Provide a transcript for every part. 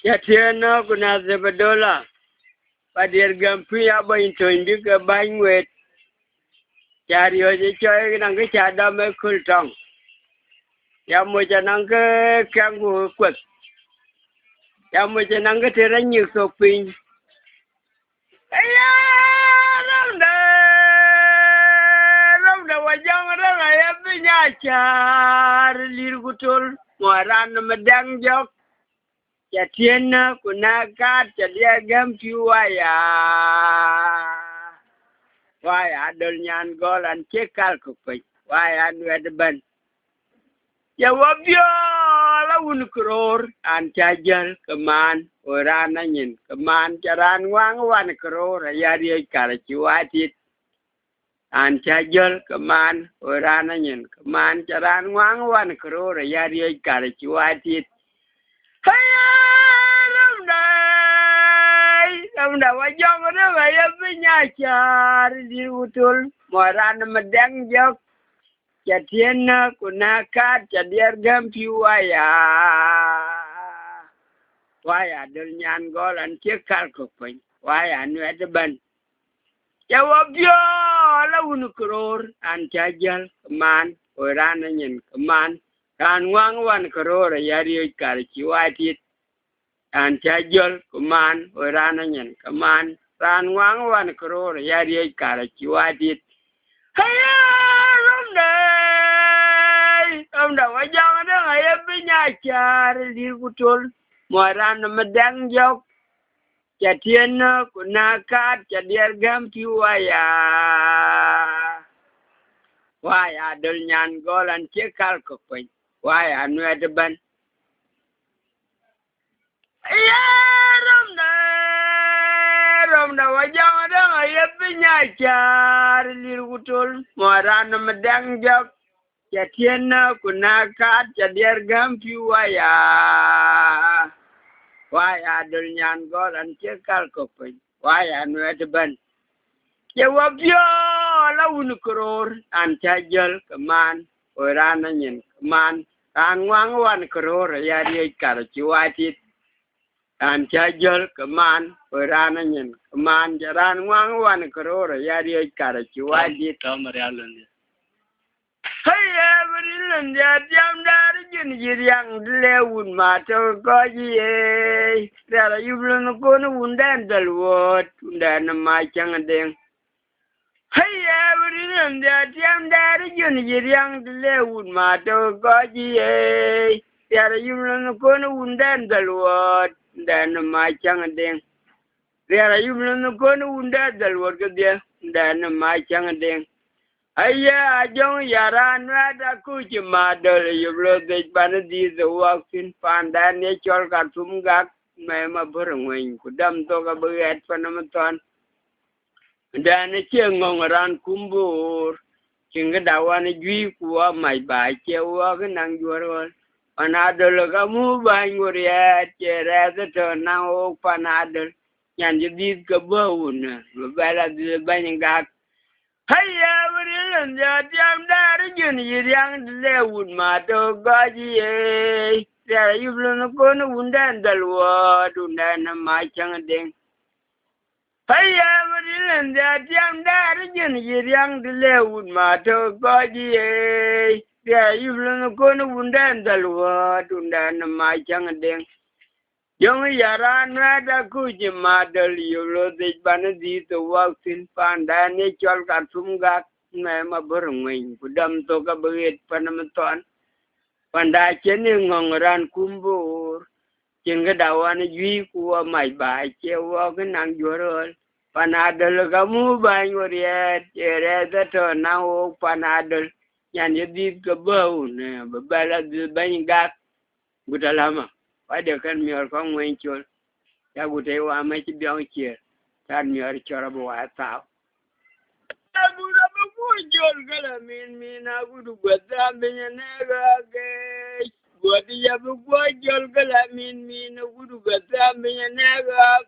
Ya tiana kuna zebedola. Padir gampi apa itu indi ke bangwet. Cari aja coy nang ke cada me kultong. Ya mo nang ke kanggu kwat. Ya mo nang ke teranyu soping. Ayah, ramda wajang ramda ya penyacar lirgutul muaran medang jok. Jatiana kunakat jadi gampi waya dolnyan golan cekal kupai waya nuedeban. Ya wabyo la unkror an cajal keman orang nyin keman caran wang wan kror ya dia kala ciwatit an cajal keman orang nyin keman caran wang wan kror ya dia kala ciwatit haya ramda wajang ramda ya penyacar di utul moran medang jok. Jatiana kunakat jadi gampi waya dolnyan golan cekal kupai waya nuedeban. Jawab yo la unukror an cajal keman orang nyin keman kan wang wan kror yari kar ciwatit an cajal keman orang nyin keman kan wang wan kror yari kar ciwatit haya ramda wajang ada ngaya penyacar di kutul muaran medang jok. Jatiana kunakat jadi gampi waya dolnyan golan cekal kupai waya nuedeban. Ya ramda wajang ada ngaya penyacar di kutul muaran medang jok. Jatiana kunakat jadi gampi waya dolnyan golan cekal kupai waya nuedeban. Jawab yo la unkror an cajal keman orang nyin keman kan wang wan kror ya dia kar ciwatit an cajal keman orang nyin keman jaran wang wan kror ya dia kar ciwatit kamaryalan. Haya berilan dia jam dari jenis yang dilewun mata kaji Dara yublon kono undan dalwot undan macang deng. Haya berilan dia jam dari jenis yang dilewun mata kaji Dara yublon kono undan dalwot undan macang deng. Dara yublon kono undan dalwot ke dia undan macang deng. Ayah ajong yaran ada ku cuma dol yublo dej bana di waksin pandan ne chol katum gak mema berengweng kudam to ka beget panamaton dan cengong ran kumbur cingga dawan jui kuwa mai ba cewa kenang juarol panadol kamu bangur ya cera to nang o panadol yang jadi kebaun bala di banyak gak. Haya berilan dia jam dari jenis yang dilewun mata gaji Dara yublon kono undan dalwat undan macang deng. Haya berilan dia jam dari jenis yang dilewun mata gaji Dara yublon kono undan dalwat undan macang deng. Jong yaran ada ku cuma dali yulo dej bana di waksin pandan ne chol katum gak mema berengweng kudam to ka beget panamaton panda chene ngongran kumbur cingga dawan jui kuwa mai ba cewa kenang jorol panadol kamu bangur ya cere to nang o panadol yang jadi kebau ne babala banyak gak buta lama. Pada kan mior kong muncul, ya gudai wa mai biang cie, kan mior cara bawa tahu. Aku dah muncul kalau min aku tu buat sambilnya nega guys, buat dia muncul kalau min aku tu buat sambilnya nega.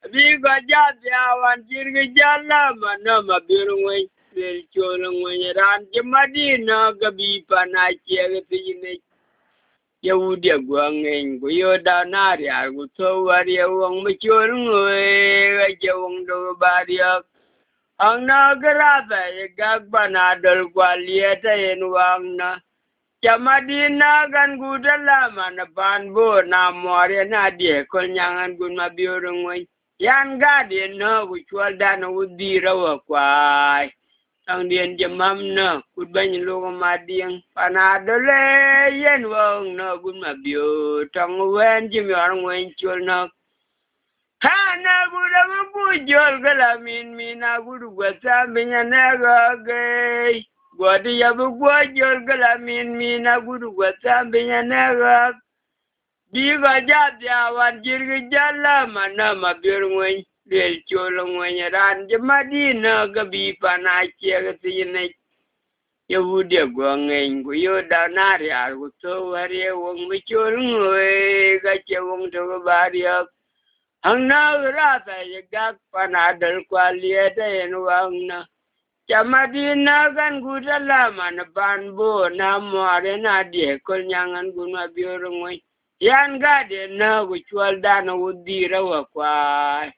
Abi kerja jawan cirga jalan mana mabirungway, bercolongway ran jemadina gabi panai cie ketini. yêu địa quang ngành của yêu đào na đi à của thâu và yêu ông mới chôn người cái yêu ông đâu ba đi ang na gara về các bạn adol qua liệt en wang na Chamadina gan gudala mana banbo na more na die kol nyangan gun mabiorong wen yan gadi no guchwal dana udira wa kwai ang dien jamam no kudban lu madiang panadole yen wong no gun mabio tong wen jimyor wen chul no hana gudam bujol galamin mina gudu gwata binya nagage Gwadi ya bukwa jol galamin mina gudu gwata binya nega. Biga jat ya wan jirgi jala mana mabir ngwen. Lel cholo ngwen ran jamadina gabi panachia gatine. Yahudi gwa ngwen gu yo danari ar gu to wari wong bichol ngwe gache wong to bariak. Hang na rata yagak panadal kwalieta en wang na. Chamadina kan gudala mana banbo na more na die kol nyangan gunwa biorongoi yan gade na guchwal dana udira wa kwa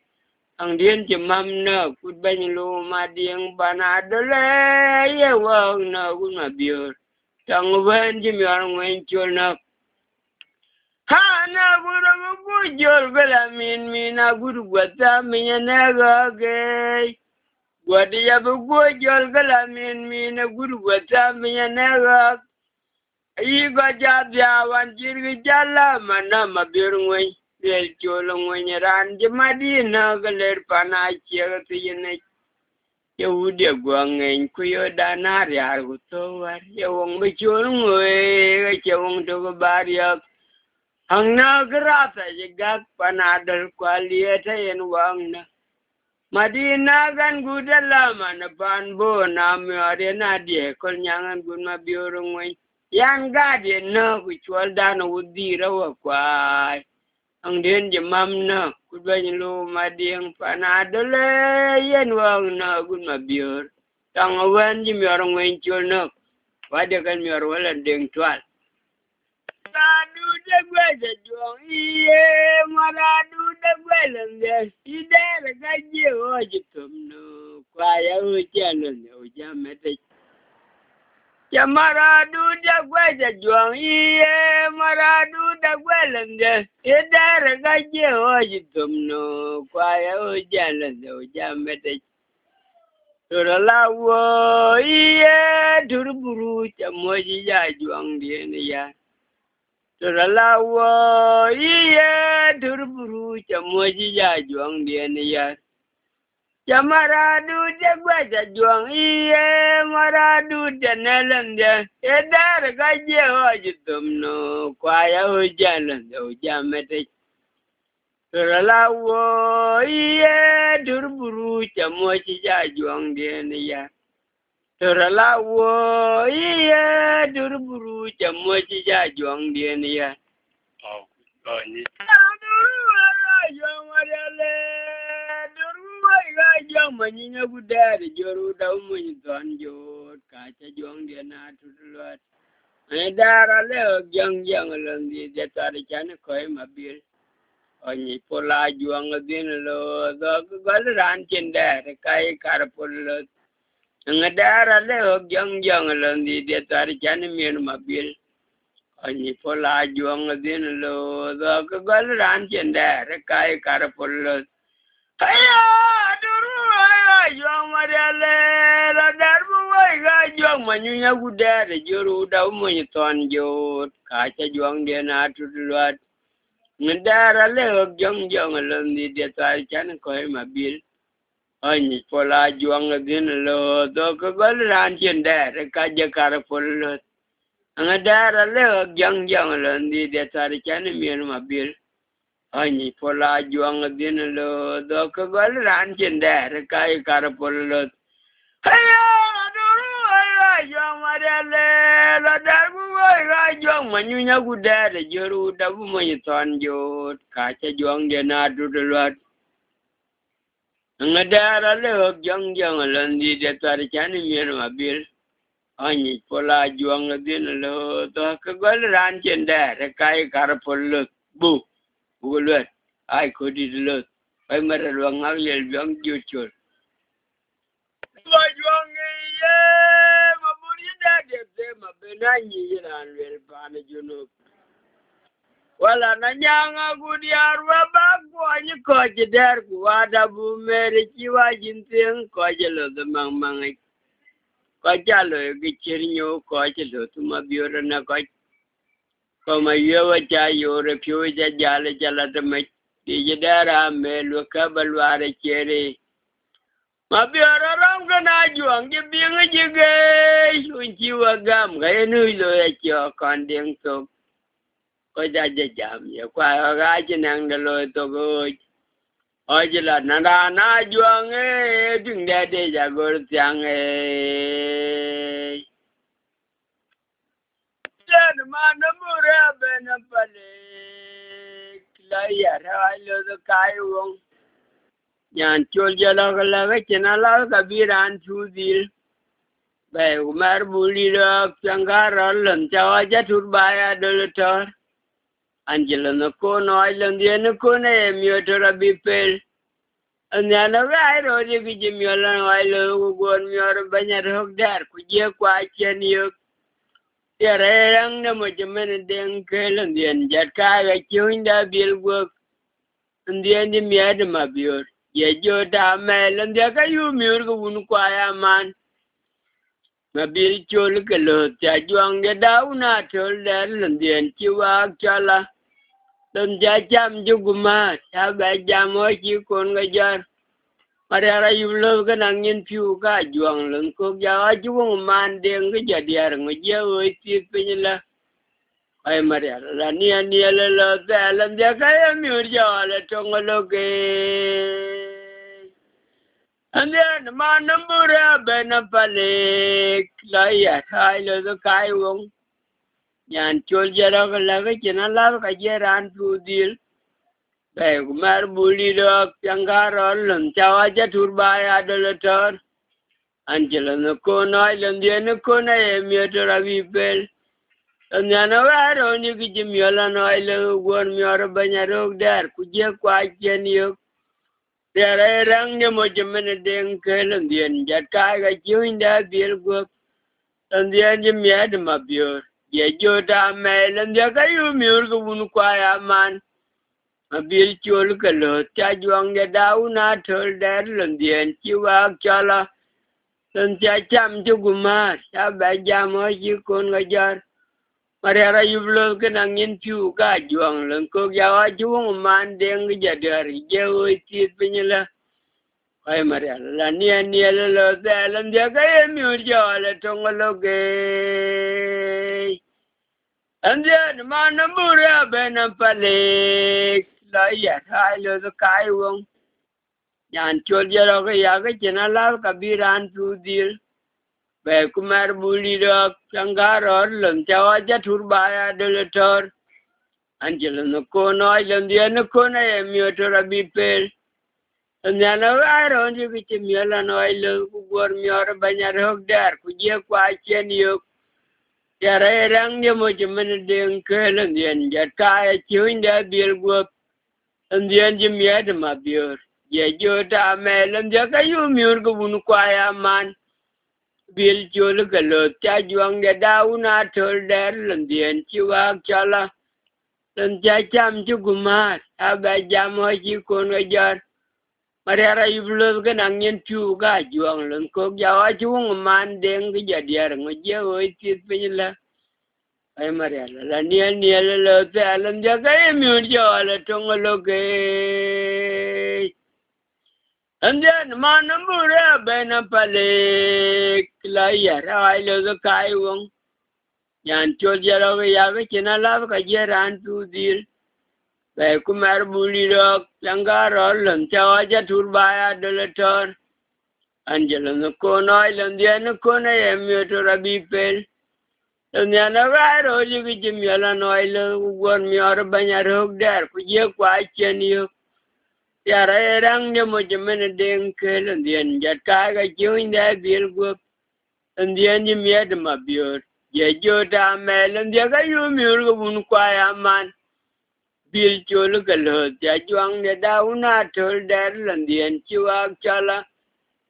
ang dien jamam na kudbany lu madiang banadole ye wang na gunwa bior tang wen jimyor ngwen chul na ha na gurang bujol galamin mina guru gwata minya naga ge Gwadi ya bukwa jol galamin mina guru gwata minya nega. Iga jabya wan jirgi jala mana mabir ngwen. Lel cholo ngwen ran jamadina galer panachia gatiyene. Yahudi gwa ngwen kuyo danari arguto war. Yawong bichol ngwe gache wong togo bariak. Hang na grata jigak panadal kwalieta yen wang na. Madina gan gudala mana banbo na miore na die kol nyangan gun mabiorong wen yan gadi na kuchwal dana udira wa kwai ang den jamam na kudbany lu madiang panadole yen wang na gun mabior tang wen jimiorong wen chul na wade kan mior wala deng twal Maradu de gwele jong iye maradu de gwele nge idere gaje oji tumnu kwaya ujalo ne ujamete ya maradu de gwele jong iye maradu de gwele nge idere gaje oji tumnu kwaya ujalo ne ujamete Turalawo iye turburu chamoji ya jong diene ya Turalawo iye turburu chamoji ya juang diene ya Chamaradu jagwaja juang iye maradu janelende edar gaje hojitumno kwaya hujalende ujamete Turalawo iye turburu chamoji ya juang diene ya Turalawo iye turburu chamoji ya juang diene ya ni Manyinya budari joru da umunyi donjo kaca juang dia na tutulot dara leo jang landi dia tari chane koi mabil onyi pola juang din lo do gal ran cendar kai karpolot dara leo jang landi dia tari chane mien mabil onyi pola juang din lo do gal ran cendar kai karpolot Ayo, duru ayo, juang mariale, la darbu wai juang manyunya gudare joru da umonyi tonjot, kaca juang dia na tutuluat. Ngedara le jong londi dia tari chan koi mabil. Onyi pola juang din lo do kagol ran cendere kaja karapolot. Ngedara le jong londi dia tari chan mien mabil. Onyi pola juang din lo do kagol ran cendere kai karapolot. Ayo, duru ayo, juang mariale, la darbu wai juang manyunya gudare joru da umonyi tonjot, kaca juang dia na tutuluat. Ngedara le jong londi dia tari chani mien mabil. Anh pola juang la din lo to ka gol ran chen da ra kai kar pol bu bu lo ai ko di lo ai mar lo ngal yel biang ju chul ma juang ye ma buri da de ma benani ran wel pa na juno wala na nyanga gudiar wa ba ko ni ko ji der ku wa da bu mere chi wa jin tin ko je lo de mang mang ko ja lo gi chir nyo ko je lo tu ma bi ora na ko ma yo wa ja yo re pyo ja ja le ja la de me di je dara me lo ka ba lo are chere ma bi ora ram ka na juang ji bi ngi ji ge sun chi wa gam ga nu lo ya cho kon ding to có ra ra chạm ya qua gái trên năng đã lôi tôi coi ở chỉ là nó ra nó chuông ấy đừng để đi ra gọi tiếng ấy lên mà nó mua ra bên nó phải lấy ya ra lo cái uống nhàn chôn giờ là cái chuyện là cái bị ran chú đi về mà buli ra chẳng có lần cho cha thụt bài đôi thôi Angela no kono island ye no kono e miotora bipel anya na vai ro je ki miola no ilo gon mior banya rok dar ku je kwa chen yo ya rang na mo je men den kelan den jat ka ga chuin da bil go ndien di miad ma bior ye jo da mel ndia ka yu mior go un kwa ya man ma bil chol ke lo ta juang de dauna tol der ndien chi wa chala Đâm cha chăm chú của ma, cha bé cha mới chỉ con cái giờ. Mà ra ra yêu lâu cái nàng nhân phiêu cả juang lần cô giáo chú không man đen cái giờ đi ra ngoài giờ ơi tiếc bên là. Ai mà ra là nia là ta làm gì cái em yêu giờ là trong cái lô kê. Anh em mà nằm bữa ra bên nó phải lấy hai là cái uống. Yan chol jara ka laga chena laga ka jeran tu dil be kumar buli do pyangara lon chawa ja turba ya dolator anjela no ko noi lon dia no ko na e mioto ravi bel anyana wa ro ni ki jimyola noi le gon mior banya rok dar ku je kwa chen yo tere rang ne mo jemen den ke lon dien jat ka ga chuinda bil go lon dien jim ya de mabior ye jo da me len ya ka yu miur ko un kwa ya man ma bil chol ka lo cha juang ya da una thol der len dien chi wa cha la len cha cham chu gu ma cha ba ja mo chi kon ga jar ma ra yu lo ka nang yin chu ka juang len ko ya wa juang man den ga ja der je oi ti pin la ai ma ra la nia lo da len ya ka ye miur ja la tong lo ge And then man number ben pale la ya hai lo the kai wong yan chol ya ga ya ga chena la ka bi ran tu dil be kumar buli ro sangar or lon chawa ja thur ba ya de tor anjel no ko no lon dia no ko na e mi to ra bi pel nya na wa ro ji bi ti mi la no lo ku gor mi or ba nya ro dar ku je kwa chen yo ya ra rang ne mo je men den ke len dien ja ka e chuin da bil go dien je mi ad ma bior ye jo ta me len ja ka yu miur go un kwa ya man bil jo le ga lo cha juang de da una tol der len dien chi wa cha la len ja cham chu gu ma a ba ja mo chi kon ga jar ma ra yu lo ga nang yen chu ga juang len ko ja wa chu man den ga ja dia ngo je oi ti pe la ai Maria la nia lo te alam ja ka e mi jo la tong lo ke and man mbura be na pale la ya ra lo kai wong yan chol ja lo ya ke chena la ka je ran tu dil be kumar buli ro langaro lon cha ja tur ba ya de tor angelo no ko no lon dia no ko na e mi to rabi pel Nya na wa ro ji ki jim ya la no ile gon mi or ba nya ro der ku je kwa chen yo ya ra rang ne mo je men den ke len dien ja ka ga ju in da bil go Ndian ji miet ma biur ye jo ta me len dia ga yu miur go bun kwa ya man bil chol ga lo ya juang ne da una tol der len dian chi wa chala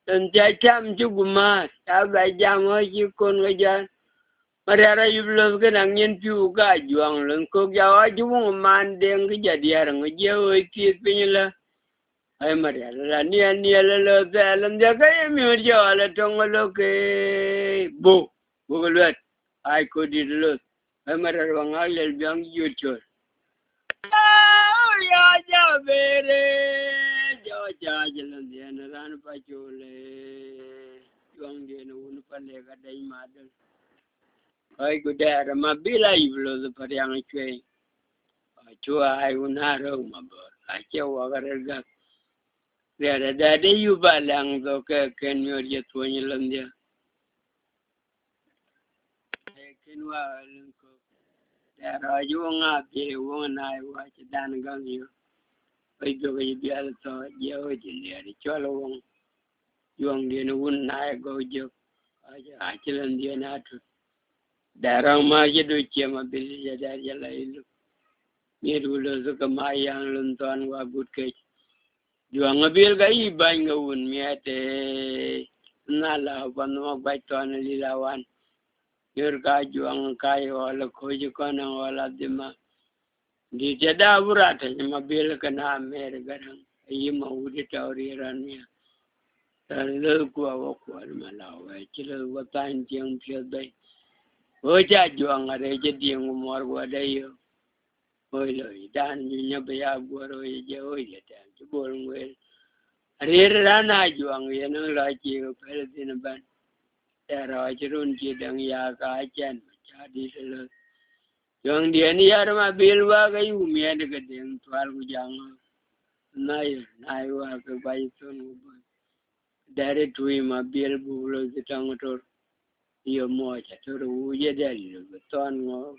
len ja cham ju guma ta ba jam ho ji kon ga ja Mariara yublo ga nang yen piu ga juang len ko ja wa ju man deng ga ja dia rang je o ki pin la ai Mariara la ni la lo da len ja ga miur jo la tong lo ke bo Bugulat, I could eat loot. I'm a Rangal young YouTube. Oh, yeah, very Georgia, and ran Pachole, young Dana Wunpalega, day mother. I could add a mabila, you blow the Pariang train. I will not roam about. I shall walk a there, that day you balang, okay, can you just when you land there? There are you up here, one I watch Dan Gang you. I go with the other thought, George in there, the Cholowong. Young Dina wouldn't I go joke. I kill in the Natu. There are my Yaduchema Billy that you look. It will look at my young Lunton were good cake. You are a bill guy buying a wound me at a Nala, one more by Tony Lila one. Your guy, you ang kayo, all a coyucon and all of them. Di jada burata ma bil kana mer garang yima wudi tawri ran ya le ko wa ko ma la wa chile wa tan jeng pye dai o ja juang are je ding mor wa dai yo o lo dan ni nya be ya go ro je o ye ta ju bol ngwe re ra na juang ye no la chi ko pe din ban ya ra ji run ji dang ya ka chen cha di le Young Diana bil wa ga yu mi de ga den twal gu jang nai wa ga bai son gu dare tui ma bil bu lo ki tang tor yo mo cha tor u ye de lu ton ngo